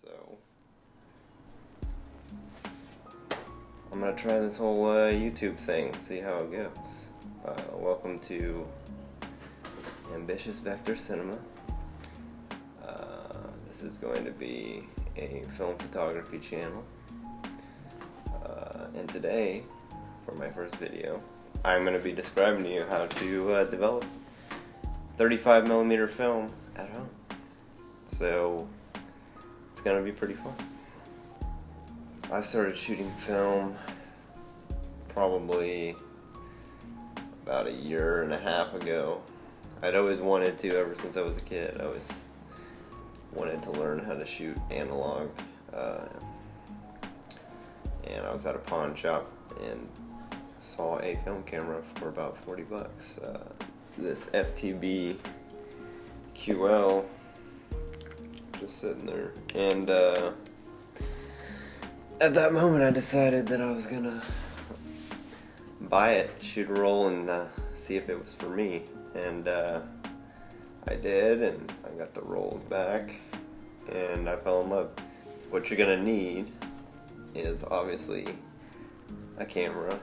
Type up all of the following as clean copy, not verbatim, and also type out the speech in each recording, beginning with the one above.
So I'm gonna try this whole YouTube thing, see how it goes. Welcome to Ambitious Vector Cinema. This is going to be a film photography channel. And today, for my first video, I'm going to be describing to you how to develop 35mm film at home. So it's going to be pretty fun. I started shooting film probably about a year and a half ago. I'd always wanted to ever since I was a kid. I always wanted to learn how to shoot analog. And I was at a pawn shop and saw a film camera for about 40 bucks. This FTB QL just sitting there. And at that moment I decided that I was gonna buy it, shoot a roll, and see if it was for me. And I did, and I got the rolls back, and I fell in love. What you're gonna need is obviously a camera.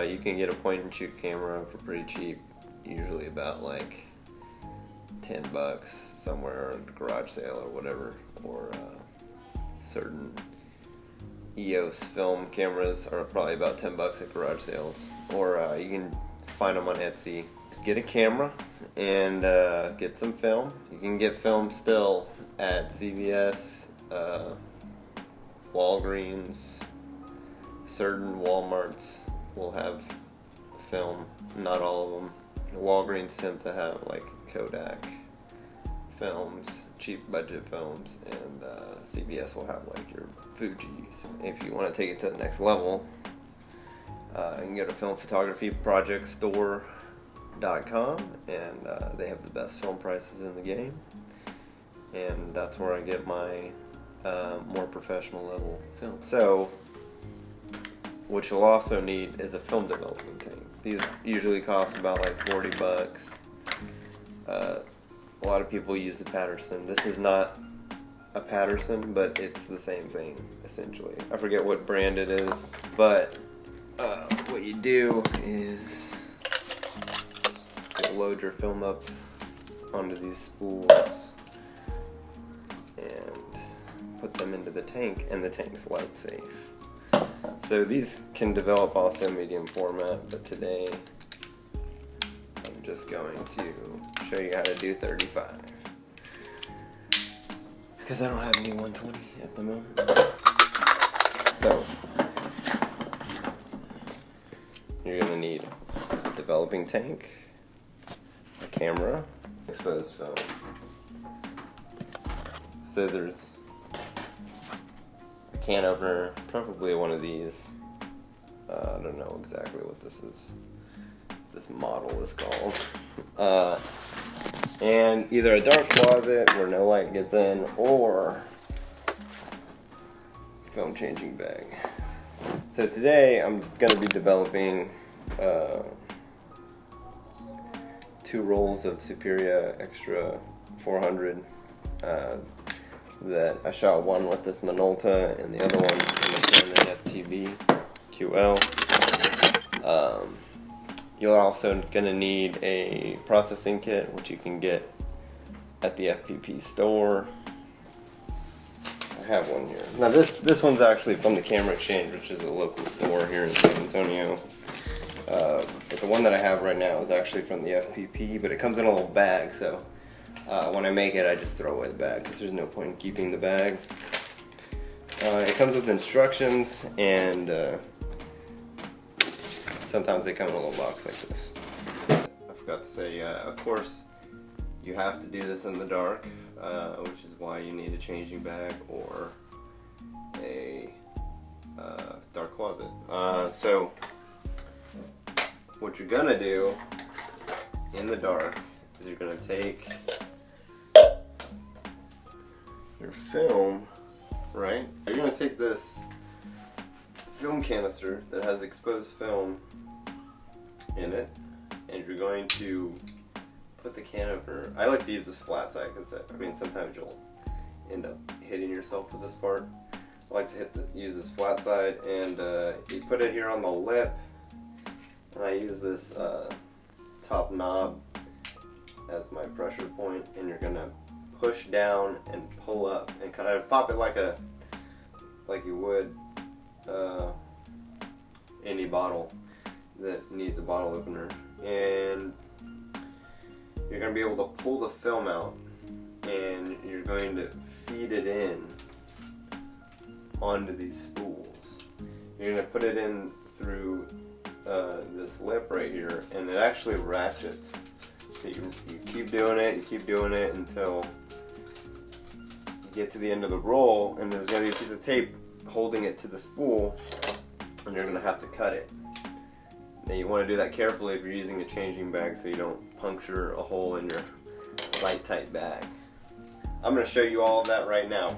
You can get a point and shoot camera for pretty cheap, usually about like 10 bucks somewhere at a garage sale or whatever, or certain EOS film cameras are probably about 10 bucks at garage sales, or you can find them on Etsy. Get a camera and get some film. You can get film still at CVS, Walgreens, certain Walmarts will have film, not all of them. Walgreens tends to have like Kodak films, cheap budget films, and CVS will have like your Fuji. So if you want to take it to the next level, you can go to filmphotographyprojectstore.com, and they have the best film prices in the game, and that's where I get my more professional level film. So what you'll also need is a film development tank. These usually cost about like 40 bucks. A lot of people use the Patterson. This is not a Patterson, but it's the same thing essentially. I forget what brand it is, but what you do is you'll load your film up onto these spools and put them into the tank, and the tank's light safe. So these can develop also medium format, but today I'm just going to show you how to do 35 because I don't have any 120 at the moment. So you're going to need a developing tank, a camera, exposed film, scissors, a can opener, preferably one of these. I don't know exactly what this model is called. And either a dark closet where no light gets in, or film changing bag. So today I'm going to be developing 2 rolls of Superior Extra 400 that I shot one with this Minolta and the other one with the FTB QL. You're also going to need a processing kit, which you can get at the FPP store. I have one here. Now this one's actually from the Camera Exchange, which is a local store here in San Antonio. But the one that I have right now is actually from the FPP, but it comes in a little bag, so when I make it I just throw away the bag because there's no point in keeping the bag. It comes with instructions, and sometimes they come in a little box like this. I forgot to say, of course, you have to do this in the dark, which is why you need a changing bag or a dark closet. So what you're gonna do in the dark is you're gonna take your film, right? You're gonna take this film canister that has exposed film in it, and you're going to put the can opener. I like to use this flat side because, I mean, sometimes end up hitting yourself with this part. I like to use this flat side, and you put it here on the lip, and I use this top knob as my pressure point, and you're gonna push down and pull up and kind of pop it like you would any bottle that needs a bottle opener, and you're going to be able to pull the film out, and you're going to feed it in onto these spools. You're going to put it in through this lip right here, and it actually ratchets. So you keep doing it until you get to the end of the roll, and there's going to be a piece of tape holding it to the spool, and you're going to have to cut it. Now you want to do that carefully if you're using a changing bag, so you don't puncture a hole in your light tight bag. I'm going to show you all of that right now.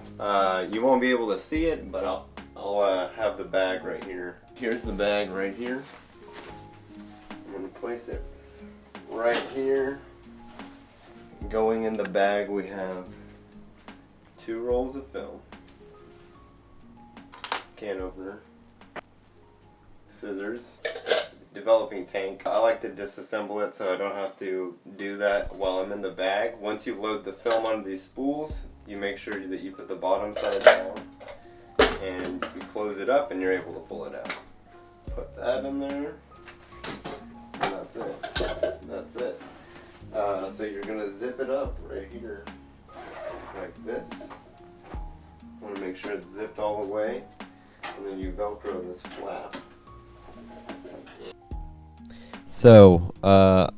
You won't be able to see it, but I'll have the bag right here. Here's the bag right here. I'm going to place it right here. Going in the bag we have 2 rolls of film, can opener, scissors, developing tank. I like to disassemble it so I don't have to do that while I'm in the bag. Once you load the film onto these spools, you make sure that you put the bottom side down and you close it up, and you're able to pull it out. Put that in there, and that's it. That's it. So you're going to zip it up right here like this. Want to make sure it's zipped all the way, and then you Velcro this flap. So,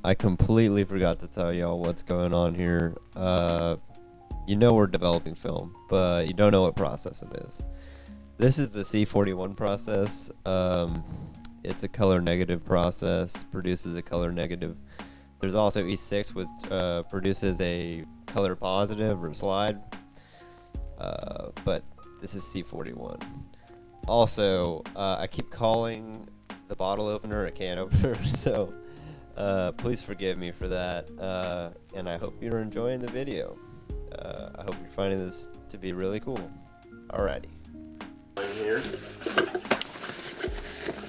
I completely forgot to tell y'all what's going on here. You know we're developing film, but you don't know what process it is. This is the C-41 process. It's a color negative process, produces a color negative. There's also E6, which produces a color positive or slide, but this is C-41. Also, I keep calling the bottle opener a can opener, so please forgive me for that, and I hope you're enjoying the video. I hope you're finding this to be really cool. Alrighty. In here,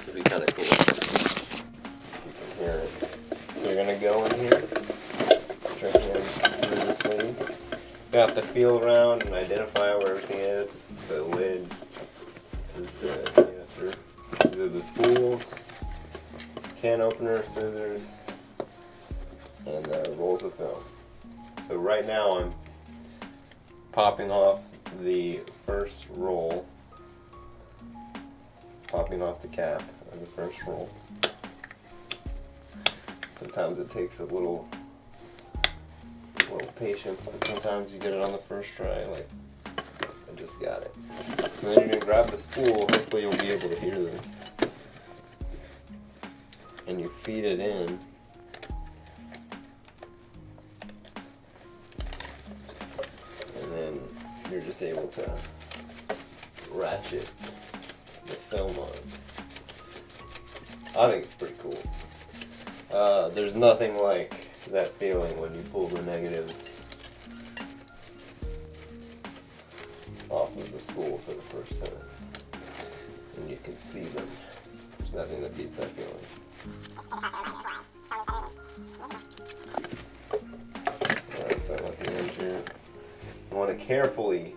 should be kind of cool. You can hear it. So you're gonna go in here, check in through the sleeve. You have to feel around and identify where everything is. This is the lid. This is the canister. These are the spools, can opener, scissors, and the rolls of film. So right now I'm popping off the first roll, popping off the cap of the first roll. Sometimes it takes a little patience, but sometimes you get it on the first try, like I just got it. So then you're going to grab the spool, hopefully you'll be able to hear this, and you feed it in, and then you're just able to ratchet the film on. I think it's pretty cool. There's nothing like that feeling when you pull the negatives off of the spool for the first time, and you can see them. There's nothing that beats that feeling. Alright, so I got the edge here. You want to carefully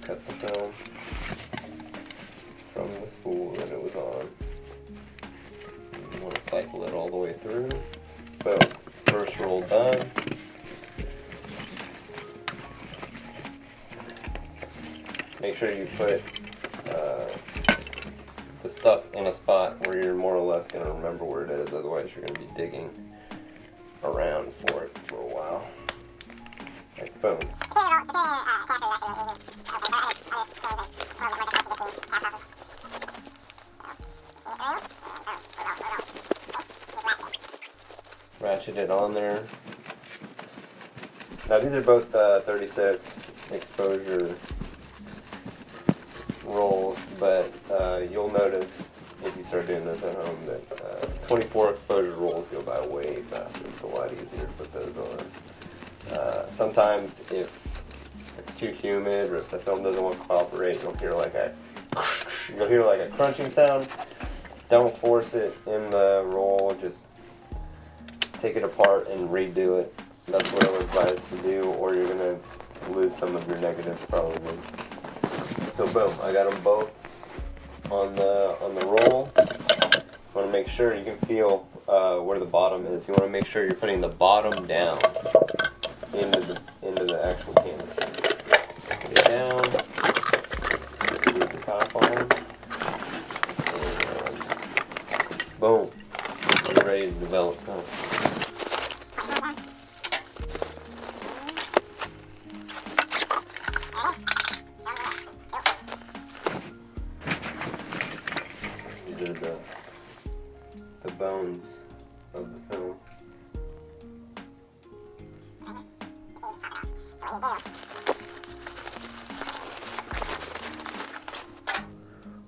cut the film from the spool that it was on. You want to cycle it all the way through. Boom. First roll done. Make sure you put the stuff in a spot where you're more or less going to remember where it is, otherwise you're going to be digging around for it for a while. Like boom. Ratchet it on there. Now these are both 36 exposure rolls, but you'll notice if you start doing this at home that 24 exposure rolls go by way faster. It's a lot easier to put those on. Sometimes if it's too humid or if the film doesn't want to cooperate, you'll hear like a crunching sound. Don't force it in the roll, just take it apart and redo it. That's what I would advise to do, or you're gonna lose some of your negatives probably. So boom, I got them both on the roll. You want to make sure you can feel where the bottom is. You want to make sure you're putting the bottom down into the actual canister. Put it down. Leave the top on. And boom. You're ready to develop. These are the bones of the film.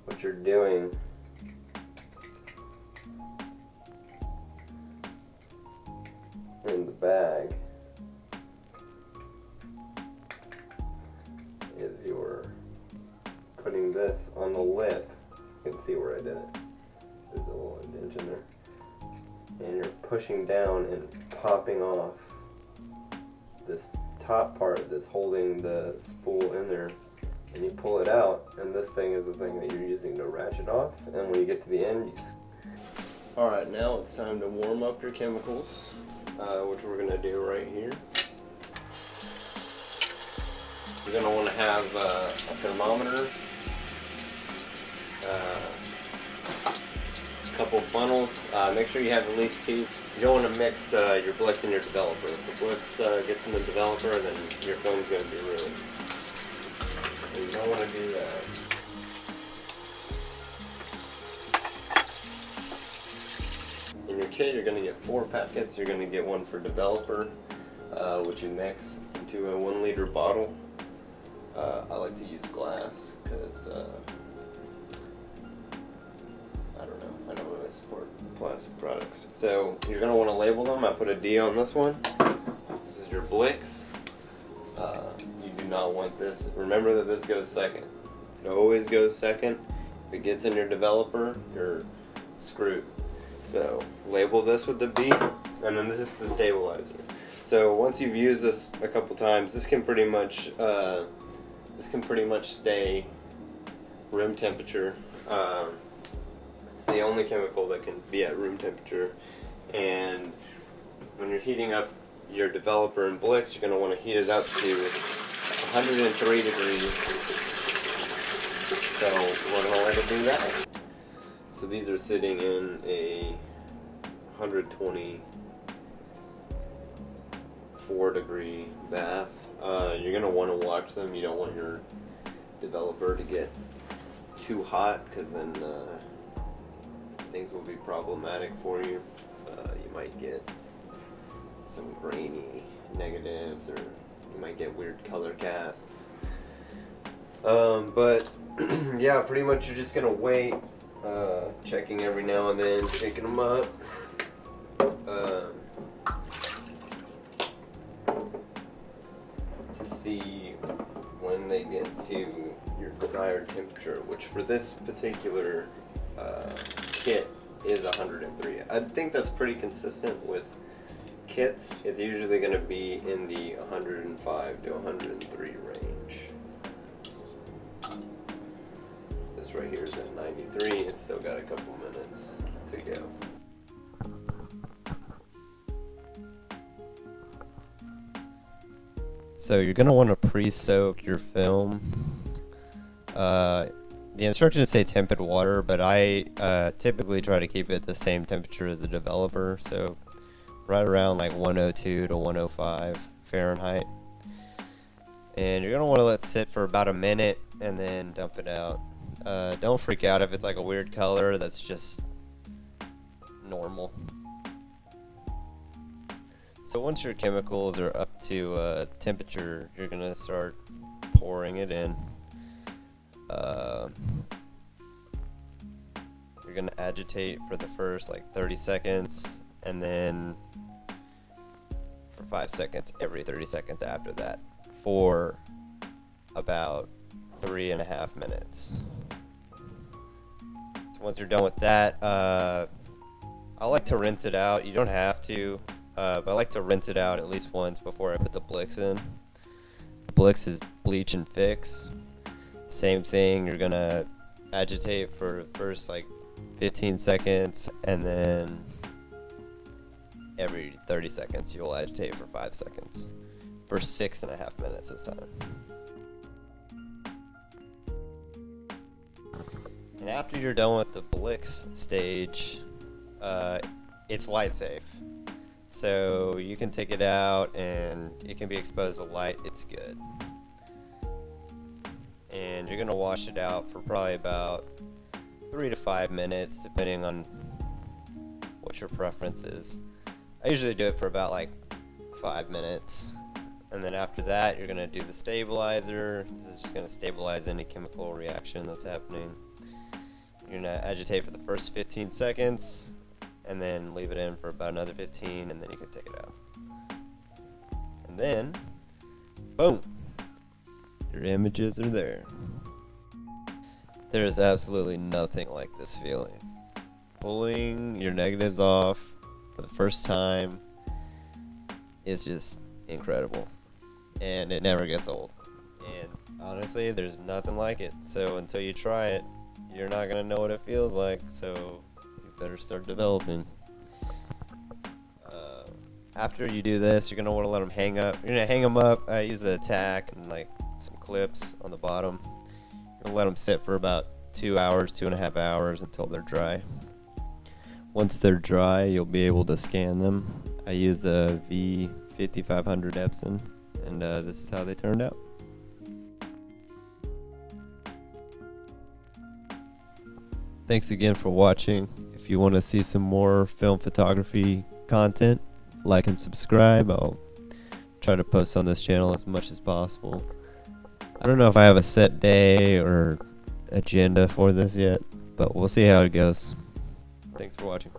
What you're doing in the bag is you're putting this on the lip. You can see where I did it. There's a little indent in there. And you're pushing down and popping off this top part that's holding the spool in there. And you pull it out, and this thing is the thing that you're using to ratchet off. And when you get to the end, Alright, now it's time to warm up your chemicals, which we're going to do right here. You're going to want to have a thermometer, a couple funnels. Make sure you have at least two. You don't want to mix your Blix and your developer. If the Blix gets in the developer, then your film's going to be ruined. So you don't want to do that. In your kit, you're going to get 4 packets. You're going to get one for developer, which you mix into a 1 liter bottle. I like to use glass because I don't know. I don't really support plastic products. So you're going to want to label them. I put a D on this one. This is your Blix. You do not want this. Remember that this goes second. It always goes second. If it gets in your developer, you're screwed. So label this with the B, and then this is the stabilizer. So once you've used this a couple times, this can pretty much stay room temperature. It's the only chemical that can be at room temperature. And when you're heating up your developer in Blix, you're going to want to heat it up to 103 degrees. So we're going to let it do that. So these are sitting in a 124 degree bath. You're going to want to watch them. You don't want your developer to get too hot, because then things will be problematic for you. You might get some grainy negatives, or you might get weird color casts. But yeah, pretty much you're just going to wait. Checking every now and then, shaking them up. To see when they get to your desired temperature, which for this particular kit is 103. I think that's pretty consistent with kits. It's usually going to be in the 105 to 103 range. This right here is at 93. It's still got a couple minutes to go. So you're going to want to pre-soak your film. The instructions say tepid water, but I typically try to keep it the same temperature as the developer, so right around like 102 to 105 Fahrenheit. And you're going to want to let it sit for about a minute and then dump it out. Don't freak out if it's like a weird color. That's just normal. So once your chemicals are up to temperature, you're going to start pouring it in. You're going to agitate for the first like 30 seconds, and then for for 5 seconds every 30 seconds after that for about 3.5 minutes. So once you're done with that, I like to rinse it out. You don't have to, but I like to rinse it out at least once before I put the Blix in. Blix is bleach and fix. Same thing, you're gonna agitate for the first like 15 seconds, and then every 30 seconds you'll agitate for 5 seconds for 6.5 minutes this time. And after you're done with the Blix stage, it's light safe. So you can take it out and it can be exposed to light, it's good. And you're gonna wash it out for probably about 3 to 5 minutes, depending on what your preference is. I usually do it for about like 5 minutes. And then after that, you're gonna do the stabilizer. This is just gonna stabilize any chemical reaction that's happening. You're gonna agitate for the first 15 seconds, and then leave it in for about another 15, and then you can take it out. And then, boom! Your images are there. There is absolutely nothing like this feeling. Pulling your negatives off for the first time is just incredible. And it never gets old. And honestly, there's nothing like it. So until you try it, you're not going to know what it feels like. So you better start developing. After you do this, you're going to want to let them hang up. You're going to hang them up. I use a tack and like some clips on the bottom. You're going to let them sit for about 2 hours, 2.5 hours until they're dry. Once they're dry, you'll be able to scan them. I use a V5500 Epson, and this is how they turned out. Thanks again for watching. If you want to see some more film photography content, like and subscribe. I'll try to post on this channel as much as possible. I don't know if I have a set day or agenda for this yet, but we'll see how it goes. Thanks for watching.